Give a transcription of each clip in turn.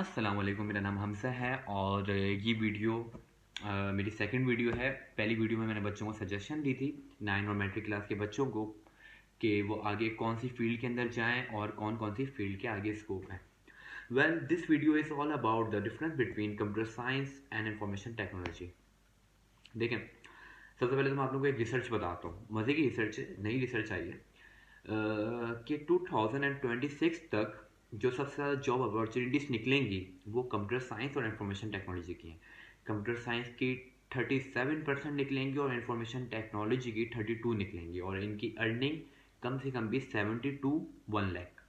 अस्सलाम वालेकुम। मेरा नाम हमसा है और ये वीडियो मेरी सेकंड वीडियो है। पहली वीडियो में मैंने बच्चों को सजेशन दी थी 9 और मैट्रिक क्लास के बच्चों को कि वो आगे कौन सी फील्ड के अंदर जाएं और कौन कौन सी फील्ड के आगे स्कोप है। Well, this video is all about the difference between computer science and information technology. देखें, सबसे पहले तो मैं आप लोगों को एक रिसर्च बताता हूँ। मज़े की रिसर्च है, नई रिसर्च आई है कि 2026 तक जो सबसे ज़्यादा जॉब अपॉर्चुनिटीज़ निकलेंगी वो कंप्यूटर साइंस और इंफॉर्मेशन टेक्नोलॉजी की हैं। कंप्यूटर साइंस की 37% निकलेंगी और इंफॉर्मेशन टेक्नोलॉजी की 32 निकलेंगी, और इनकी अर्निंग कम से कम भी 70 टू 1 लाख।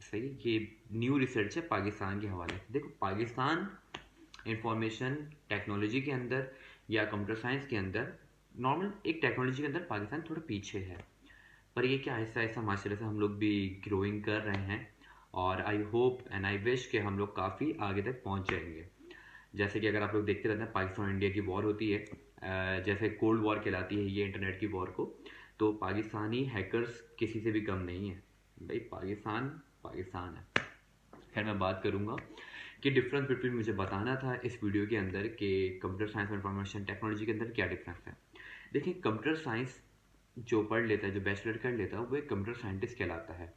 सही, ये न्यू रिसर्च है पाकिस्तान के हवाले से। देखो, पाकिस्तान इंफॉर्मेशन टेक्नोलॉजी के अंदर या कंप्यूटर साइंस के अंदर, नॉर्मल एक टेक्नोलॉजी के अंदर पाकिस्तान थोड़ा पीछे है, पर ये क्या आहिस्ता आहिस्ता माशाल्लाह से हम लोग भी ग्रोइंग कर रहे हैं और I hope and I wish कि हम लोग काफ़ी आगे तक पहुंच जाएंगे। जैसे कि अगर आप लोग देखते रहते हैं, पाकिस्तान और इंडिया की वॉर होती है, जैसे कोल्ड वॉर कहलाती है ये इंटरनेट की वॉर को, तो पाकिस्तानी हैकर्स किसी से भी कम नहीं है भाई। पाकिस्तान पाकिस्तान है। खैर, मैं बात करूंगा कि डिफरेंस बिटवीन, मुझे बताना था इस वीडियो के अंदर कि कंप्यूटर साइंस और इंफॉर्मेशन टेक्नोलॉजी के अंदर क्या डिफरेंस है। देखिए, कंप्यूटर साइंस जो पढ़ लेता है, जो बैचलर कर लेता है, वो एक कंप्यूटर साइंटिस्ट कहलाता है।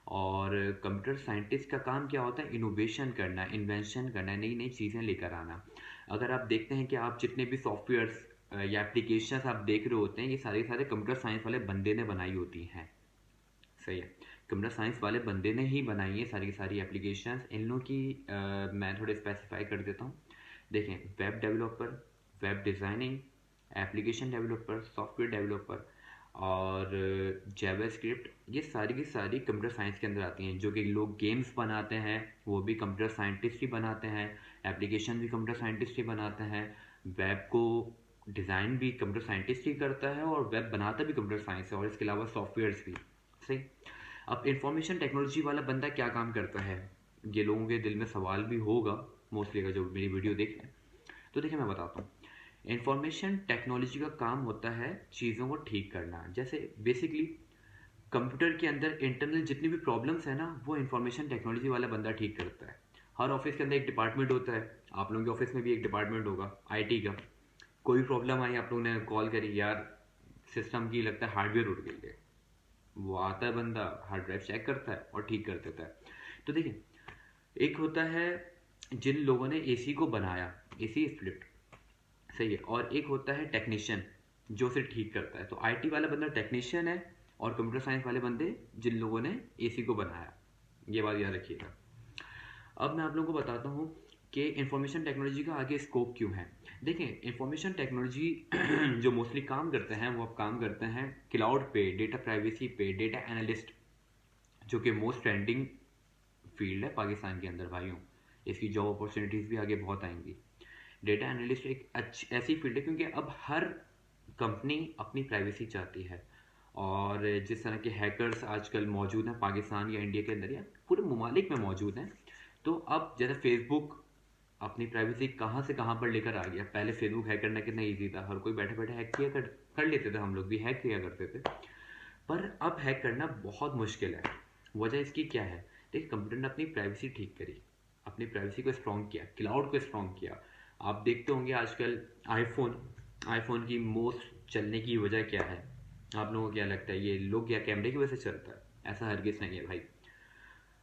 और कंप्यूटर साइंटिस्ट का काम क्या होता है? इनोवेशन करना, इन्वेंशन करना, नई नई चीज़ें लेकर आना। अगर आप देखते हैं कि आप जितने भी सॉफ्टवेयर्स या एप्लीकेशंस आप देख रहे होते हैं, ये सारे सारे कंप्यूटर साइंस वाले बंदे ने बनाई होती हैं। सही है, कंप्यूटर साइंस वाले बंदे ने ही बनाई है सारी की सारी एप्लीकेशंस। इन लोगों की मैं थोड़े स्पेसिफाई कर देता हूँ। देखें, web developer, web designing, application developer, software developer और जावास्क्रिप्ट, ये सारी की सारी कंप्यूटर साइंस के अंदर आती हैं। जो कि लोग गेम्स बनाते हैं वो भी कंप्यूटर साइंटिस्ट ही बनाते हैं, एप्लीकेशन भी कंप्यूटर साइंटिस्ट ही बनाते हैं, वेब को डिज़ाइन भी कंप्यूटर साइंटिस्ट ही करता है और वेब बनाता भी कंप्यूटर साइंस है, और इसके अलावा सॉफ्टवेयर्स भी। सही। अब इंफॉर्मेशन टेक्नोलॉजी वाला बंदा क्या काम करता है, ये लोगों के दिल में सवाल भी होगा मोस्टली, अगर जो मेरी वीडियो देख रहे हैं। तो देखिए, मैं बताता हूँ। इंफॉर्मेशन टेक्नोलॉजी का काम होता है चीज़ों को ठीक करना। जैसे बेसिकली कंप्यूटर के अंदर इंटरनल जितनी भी प्रॉब्लम्स है ना, वो इंफॉर्मेशन टेक्नोलॉजी वाला बंदा ठीक करता है। हर ऑफिस के अंदर एक डिपार्टमेंट होता है, आप लोगों के ऑफिस में भी एक डिपार्टमेंट होगा आईटी का। कोई प्रॉब्लम आई, आप लोगों ने कॉल करी, यार सिस्टम की लगता है हार्डवेयर उड़ गई है, वो आता है बंदा, हार्ड ड्राइव चेक करता है और ठीक कर देता है। तो देखिए, एक होता है जिन लोगों ने एसी को बनाया, एसी फ्लिप्ड, सही है, और एक होता है टेक्नीशियन जो उसे ठीक करता है। तो आईटी वाला बंदा टेक्नीशियन है और कंप्यूटर साइंस वाले बंदे जिन लोगों ने एसी को बनाया। ये बात याद रखिएगा। अब मैं आप लोगों को बताता हूँ कि इंफॉर्मेशन टेक्नोलॉजी का आगे स्कोप क्यों है। देखें, इंफॉर्मेशन टेक्नोलॉजी जो मोस्टली काम करते हैं वो अब काम करते हैं क्लाउड पे, डेटा प्राइवेसी पे, डेटा एनालिस्ट, जो कि मोस्ट ट्रेंडिंग फील्ड है पाकिस्तान के अंदर भाइयों। इसकी जॉब अपॉर्चुनिटीज़ भी आगे बहुत आएंगी। डेटा एनालिस्ट एक अच्छी ऐसी फील्ड है क्योंकि अब हर कंपनी अपनी प्राइवेसी चाहती है, और जिस तरह के हैकर्स आजकल मौजूद हैं पाकिस्तान या इंडिया के अंदर या पूरे ममालिक में मौजूद हैं, तो अब जैसे फेसबुक अपनी प्राइवेसी कहाँ से कहाँ पर लेकर आ गया। पहले फेसबुक हैक करना कितना ईजी था, हर कोई बैठे बैठे हैक किया कर लेते थे, हम लोग भी हैक किया करते थे। पर अब हैक करना बहुत मुश्किल है। वजह इसकी क्या है? देखिए, कंप्यूटर ने अपनी प्राइवेसी ठीक करी, अपनी प्राइवेसी को स्ट्रॉन्ग किया, क्लाउड को स्ट्रॉन्ग किया। आप देखते होंगे आजकल आईफोन आईफोन की मोस्ट चलने की वजह क्या है? आप लोगों को क्या लगता है? ये लोग या कैमरे की वजह से चलता है? ऐसा हरगिज़ नहीं है भाई।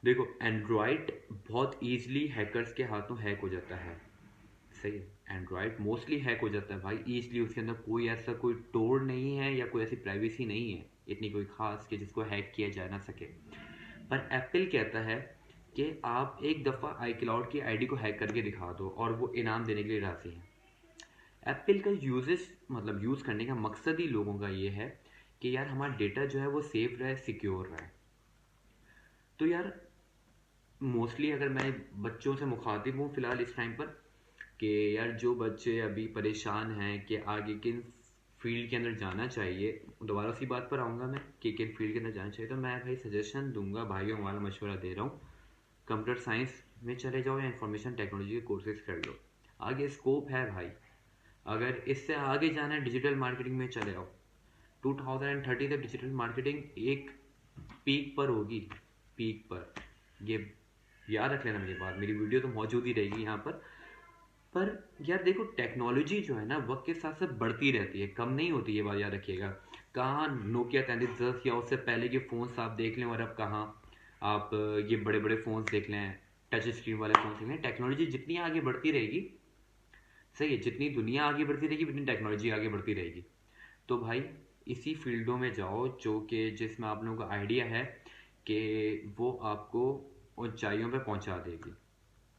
देखो, एंड्रॉयड बहुत ईजिली हैकर्स के हाथों हैक हो जाता है। सही है, एंड्रॉयड मोस्टली हैक हो जाता है भाई ईजिली। उसके अंदर कोई ऐसा कोई तोड़ नहीं है या कोई ऐसी प्राइवेसी नहीं है इतनी कोई खास कि जिसको हैक किया जा ना सके। पर एप्पल कहता है कि आप एक दफ़ा आई क्लाउड की आईडी को हैक करके दिखा दो और वो इनाम देने के लिए राजी हैं। एप्पल का यूजेस, मतलब यूज़ करने का मकसद ही लोगों का ये है कि यार हमारा डेटा जो है वो सेफ रहे, सिक्योर रहे। तो यार मोस्टली अगर मैं बच्चों से मुखातिब हूँ फ़िलहाल इस टाइम पर, कि यार जो बच्चे अभी परेशान हैं कि आगे किन फील्ड के अंदर जाना चाहिए, दोबारा उसी बात पर आऊँगा मैं कि किन फील्ड के अंदर जाना चाहिए, तो मैं भाई सजेशन दूंगा, भाइयों वाला मशवरा दे रहा हूँ, कंप्यूटर साइंस में चले जाओ या इंफॉर्मेशन टेक्नोलॉजी के कोर्सेज कर लो। आगे स्कोप है भाई। अगर इससे आगे जाना है, डिजिटल मार्केटिंग में चले आओ। 2030 तक डिजिटल मार्केटिंग एक पीक पर होगी, पीक पर। ये याद रख लेना मेरी बात, मेरी वीडियो तो मौजूद ही रहेगी यहाँ पर यार देखो, टेक्नोलॉजी जो है ना वक्त के साथ साथ बढ़ती रहती है, कम नहीं होती, ये बात याद रखिएगा। कहाँ नोकिया 3310 या उससे पहले के फ़ोन्स आप देख लें, और अब कहाँ आप ये बड़े बड़े फ़ोन्स देख लें, टच स्क्रीन वाले फ़ोन देख लें। टेक्नोलॉजी जितनी आगे बढ़ती रहेगी, सही है, जितनी दुनिया आगे बढ़ती रहेगी उतनी टेक्नोलॉजी आगे बढ़ती रहेगी। तो भाई इसी फील्डों में जाओ जो कि जिसमें आप लोगों का आइडिया है कि वो आपको ऊंचाइयों पे पहुंचा देगी।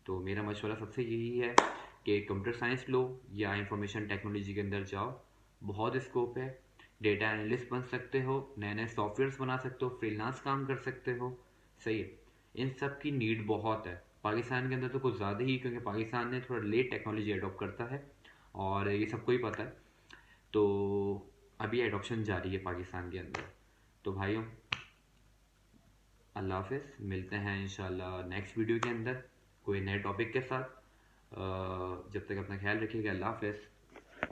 तो मेरा मशवरा सबसे यही है कि कंप्यूटर साइंस लो या इंफॉर्मेशन टेक्नोलॉजी के अंदर जाओ, बहुत स्कोप है। डेटा एनालिस्ट बन सकते हो, नए नए सॉफ्टवेयर्स बना सकते हो, फ्रीलांस काम कर सकते हो, सही है। इन सब की नीड बहुत है पाकिस्तान के अंदर, तो कुछ ज़्यादा ही, क्योंकि पाकिस्तान ने थोड़ा लेट टेक्नोलॉजी अडॉप्ट करता है, और ये सबको ही पता है। तो अभी एडॉप्शन जारी है पाकिस्तान के अंदर। तो भाइयों, अल्लाह हाफिज़, मिलते हैं इंशाल्लाह नेक्स्ट वीडियो के अंदर कोई नए टॉपिक के साथ। जब तक अपना ख्याल रखिएगा, अल्लाह हाफिज़।